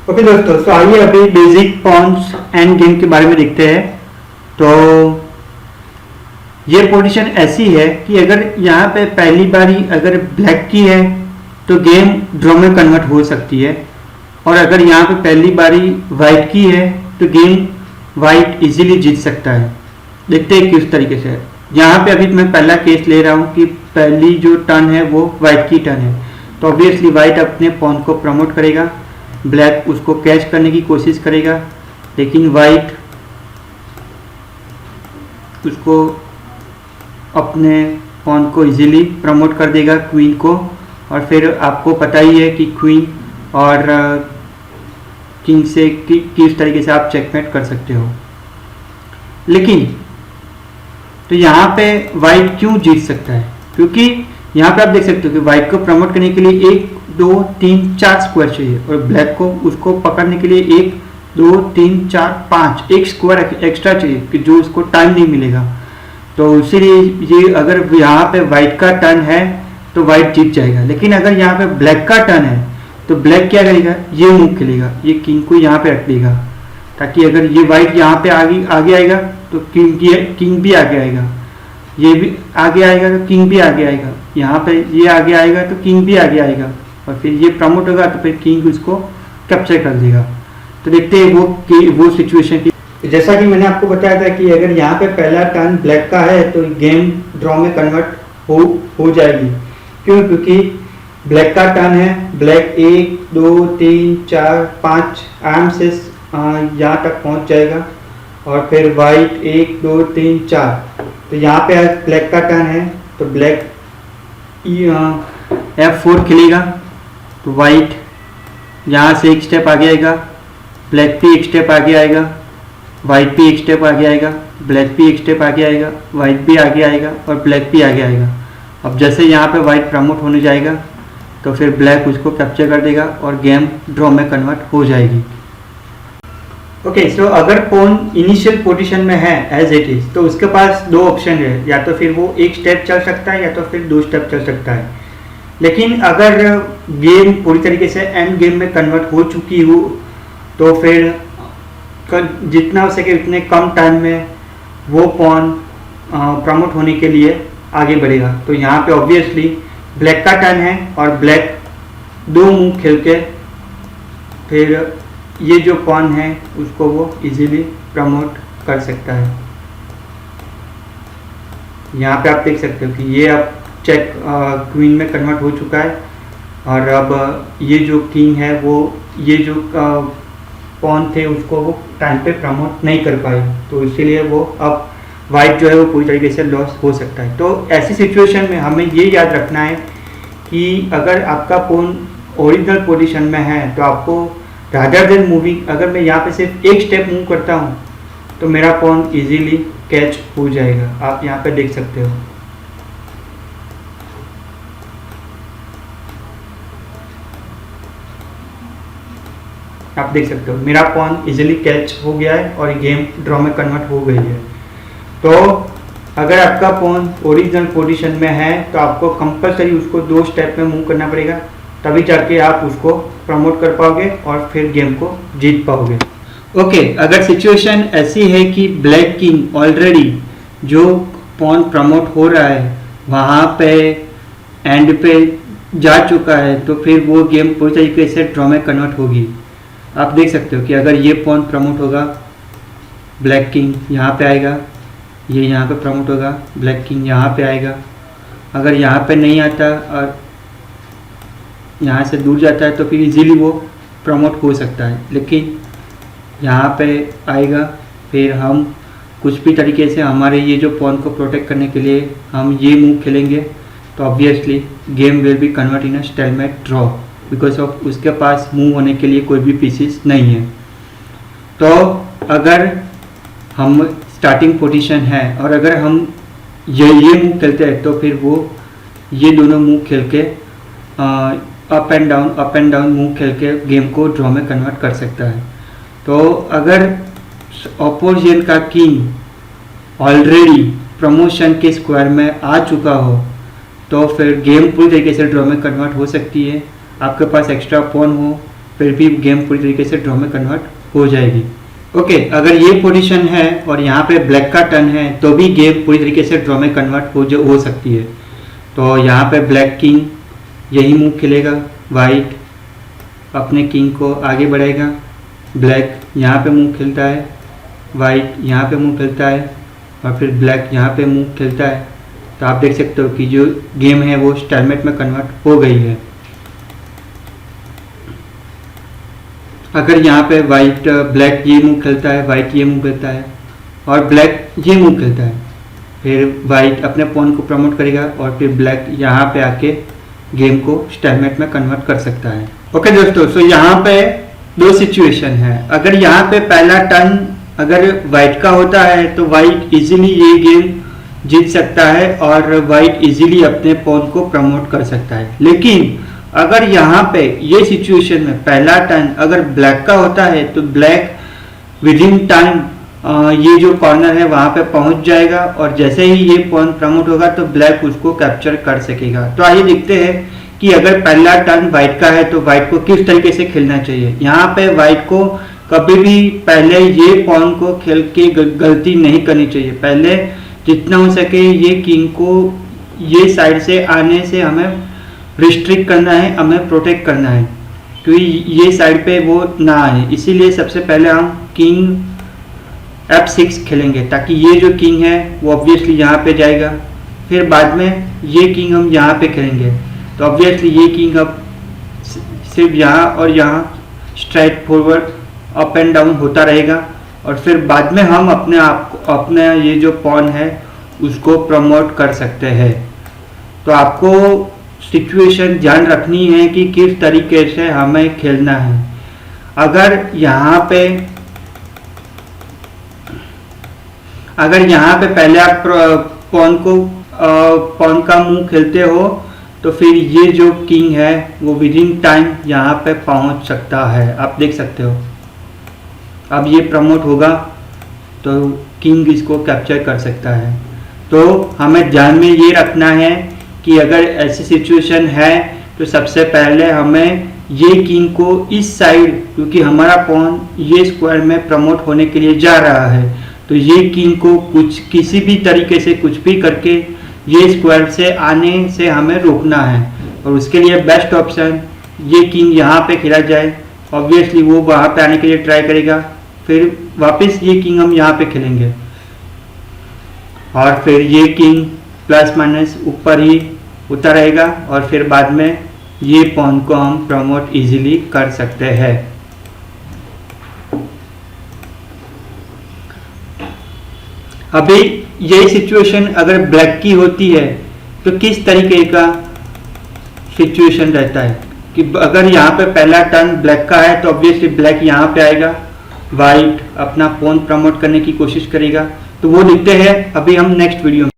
Okay दोस्तों, तो आइए अभी बेसिक पॉन्स एंड गेम के बारे में देखते हैं। तो ये पोजीशन ऐसी है कि अगर यहाँ पे पहली बारी अगर ब्लैक की है तो गेम ड्रॉ में कन्वर्ट हो सकती है, और अगर यहाँ पे पहली बारी वाइट की है तो गेम वाइट इजीली जीत सकता है। देखते हैं किस तरीके से। यहाँ पे अभी मैं पहला केस ले रहा हूँ कि पहली जो टर्न है वो वाइट की टर्न है, तो ऑब्वियसली वाइट अपने पॉन को प्रमोट करेगा, ब्लैक उसको कैच करने की कोशिश करेगा, लेकिन वाइट उसको अपने पॉन को इजीली प्रमोट कर देगा क्वीन को। और फिर आपको पता ही है कि क्वीन और किंग से किस तरीके से आप चेकमेट कर सकते हो। लेकिन तो यहाँ पे वाइट क्यों जीत सकता है, क्योंकि यहाँ पे आप देख सकते हो कि वाइट को प्रमोट करने के लिए 1 2 3 4 स्क्वायर चाहिए, और ब्लैक को उसको पकड़ने के लिए 1 2 3 4 5 एक स्क्वायर एक्स्ट्रा चाहिए कि जो उसको टाइम नहीं मिलेगा। तो इसीलिए ये अगर यहाँ पे वाइट का टर्न है तो वाइट जीत जाएगा। लेकिन अगर यहाँ पे ब्लैक का टर्न है तो ब्लैक क्या करेगा, ये मूव खेलेगा, ये किंग को यहाँ पे रख देगा, ताकि अगर ये वाइट यहाँ पे आगे आएगा तो किंग भी आगे आएगा, ये भी आगे आएगा तो किंग भी आगे आएगा, यहाँ पे ये आगे आएगा तो किंग भी आगे आएगा, और फिर ये प्रमोट होगा तो फिर किंग उसको कैप्चर कर देगा। तो देखते हैं वो सिचुएशन की। जैसा कि मैंने आपको बताया था कि अगर यहाँ पे पहला टर्न ब्लैक का है तो गेम ड्रॉ में कन्वर्ट हो जाएगी। क्यों? क्योंकि ब्लैक का टर्न है, ब्लैक 1 2 3 4 5 आराम से यहाँ तक पहुँच जाएगा, और फिर वाइट 1 2 3 4। तो यहाँ पे ब्लैक का टर्न है तो ब्लैक F4 खेलेगा, तो वाइट यहाँ से एक स्टेप आगे आएगा, ब्लैक भी एक स्टेप आगे आएगा, वाइट भी एक स्टेप आगे आएगा, ब्लैक भी एक स्टेप आगे आएगा, वाइट भी आगे आएगा और ब्लैक भी आगे आएगा। अब जैसे यहाँ पे वाइट प्रमोट होने जाएगा तो फिर ब्लैक उसको कैप्चर कर देगा और गेम ड्रॉ में कन्वर्ट हो जाएगी। ओके, सो अगर पॉन इनिशियल पोजीशन में है एज इट इज, तो उसके पास दो ऑप्शन है, या तो फिर वो एक स्टेप चल सकता है या तो फिर 2 स्टेप चल सकता है। लेकिन अगर गेम पूरी तरीके से एंड गेम में कन्वर्ट हो चुकी हो तो फिर जितना हो सके उतने कम टाइम में वो पॉन प्रमोट होने के लिए आगे बढ़ेगा। तो यहाँ पे ऑब्वियसली ब्लैक का टर्न है और ब्लैक 2 मूव खेल के फिर ये जो पॉन है उसको वो इजीली प्रमोट कर सकता है। यहाँ पे आप देख सकते हो कि ये अब चेक क्वीन में कन्वर्ट हो चुका है, और अब ये जो किंग है वो ये जो पॉन थे उसको वो टाइम पे प्रमोट नहीं कर पाए, तो इसीलिए वो अब वाइट जो है वो पूरी तरीके से लॉस हो सकता है। तो ऐसी सिचुएशन में हमें ये याद रखना है कि अगर आपका पॉन ओरिजिनल पोजीशन में है तो आपको रादर देन मूविंग, अगर मैं यहाँ पे सिर्फ एक स्टेप मूव करता हूँ तो मेरा पॉन इजीली कैच हो जाएगा। आप यहाँ पे देख सकते हो। आप देख सकते हो मेरा पॉन इजीली कैच हो गया है और गेम ड्रॉ में कन्वर्ट हो गई है। तो अगर आपका पॉन ओरिजिनल पोजीशन में है तो आपको कंपलसरी उसको 2 स्टेप में मूव करना पड़ेगा, तभी जाके आप उसको प्रमोट कर पाओगे और फिर गेम को जीत पाओगे। ओके, अगर सिचुएशन ऐसी है कि ब्लैक किंग ऑलरेडी जो पॉन प्रमोट हो रहा है वहाँ पे एंड पे जा चुका है तो फिर वो गेम पूरी तरीके से ड्रॉ में कन्वर्ट होगी। आप देख सकते हो कि अगर ये पॉन प्रमोट होगा, ब्लैक किंग यहाँ पे आएगा, ये यहाँ पे प्रमोट होगा, ब्लैक किंग यहाँ पे आएगा। अगर यहाँ पे नहीं आता और यहाँ से दूर जाता है तो फिर इजीली वो प्रमोट हो सकता है। लेकिन यहाँ पे आएगा, फिर हम कुछ भी तरीके से हमारे ये जो पॉन को प्रोटेक्ट करने के लिए हम ये मूव खेलेंगे, तो obviously game will be convert in a stalemate draw, because of उसके पास मूव होने के लिए कोई भी पीसेस नहीं है। तो अगर हम स्टार्टिंग पोजीशन है और अगर हम ये मूव खेलते हैं तो फिर वो ये दोनों मूव खेल के अप एंड डाउन मूव खेल के गेम को ड्रॉ में कन्वर्ट कर सकता है। तो अगर ऑपोजिशन का किंग ऑलरेडी प्रमोशन के स्क्वायर में आ चुका हो तो फिर गेम पूरी तरीके से ड्रॉ में कन्वर्ट हो सकती है। आपके पास एक्स्ट्रा पॉन हो, फिर भी गेम पूरी तरीके से ड्रॉ में कन्वर्ट हो जाएगी। ओके, अगर ये पोजीशन है और यहाँ पे ब्लैक का टर्न है तो भी गेम पूरी तरीके से ड्रॉ में कन्वर्ट हो सकती है। तो यहाँ पे ब्लैक किंग यही मूव खेलेगा, वाइट अपने किंग को आगे बढ़ाएगा, ब्लैक यहाँ पे मूव खेलता है, वाइट यहाँ पे मूव खेलता है और फिर ब्लैक यहाँ पे मूव खेलता है। तो आप देख सकते हो कि जो गेम है वो स्टेलमेट में कन्वर्ट हो गई है। अगर यहाँ पे वाइट ब्लैक ये मूव खेलता है, वाइट ये मूव खेलता है और ब्लैक ये मूव खेलता है, फिर वाइट अपने पॉन को प्रमोट करेगा और फिर ब्लैक यहाँ पे आके गेम को स्टेलमेट में कन्वर्ट कर सकता है। ओके दोस्तों, सो यहाँ पे दो सिचुएशन है। अगर यहाँ पे पहला टर्न अगर वाइट का होता है तो वाइट इजीली ये गेम जीत सकता है और वाइट इजीली अपने पॉन को प्रमोट कर सकता है। लेकिन अगर यहाँ पे ये सिचुएशन में पहला टर्न अगर ब्लैक का होता है तो ब्लैक विद इन टाइम ये जो कॉर्नर है वहां पे पहुंच जाएगा और जैसे ही ये पॉन प्रमोट होगा तो ब्लैक उसको कैप्चर कर सकेगा। तो आइए देखते हैं कि अगर पहला टर्न वाइट का है तो वाइट को किस तरीके से खेलना चाहिए। यहाँ पे वाइट को कभी भी पहले ये पॉन को खेल के गलती नहीं करनी चाहिए। पहले जितना हो सके ये किंग को ये साइड से आने से हमें रिस्ट्रिक्ट करना है, हमें प्रोटेक्ट करना है क्योंकि ये साइड पे वो ना आए। इसीलिए सबसे पहले हम किंग F6 खेलेंगे ताकि ये जो किंग है वो ऑब्वियसली यहाँ पे जाएगा। फिर बाद में ये किंग हम यहाँ पे खेलेंगे तो ऑब्वियसली ये किंग अब सिर्फ यहाँ और यहाँ straight forward up and down होता रहेगा और फिर बाद में हम अपने ये जो पॉन है उसको प्रमोट कर सकते हैं। तो आपको सिचुएशन ध्यान रखनी है कि किस तरीके से हमें खेलना है। अगर यहाँ पे पहले आप पॉन का मूव खेलते हो तो फिर ये जो किंग है वो विद इन टाइम यहाँ पे पहुँच सकता है। आप देख सकते हो अब ये प्रमोट होगा तो किंग इसको कैप्चर कर सकता है। तो हमें ध्यान में ये रखना है कि अगर ऐसी सिचुएशन है तो सबसे पहले हमें ये किंग को इस साइड, क्योंकि हमारा पॉन ये स्क्वायर में प्रमोट होने के लिए जा रहा है, तो ये किंग को किसी भी तरीके से कुछ भी करके ये स्क्वायर से आने से हमें रोकना है। और उसके लिए बेस्ट ऑप्शन ये किंग यहाँ पे खेला जाए। ऑब्वियसली वो वहाँ पे आने के लिए ट्राई करेगा, फिर वापस ये किंग हम यहाँ पे खेलेंगे और फिर ये किंग प्लस माइनस ऊपर ही उतर रहेगा और फिर बाद में ये पॉन को हम प्रमोट इजीली कर सकते हैं। अभी यही सिचुएशन अगर ब्लैक की होती है तो किस तरीके का सिचुएशन रहता है कि अगर यहाँ पे पहला टर्न ब्लैक का है तो ऑब्वियसली ब्लैक यहाँ पे आएगा, वाइट अपना पॉन प्रमोट करने की कोशिश करेगा। तो वो देखते हैं अभी हम नेक्स्ट वीडियो में।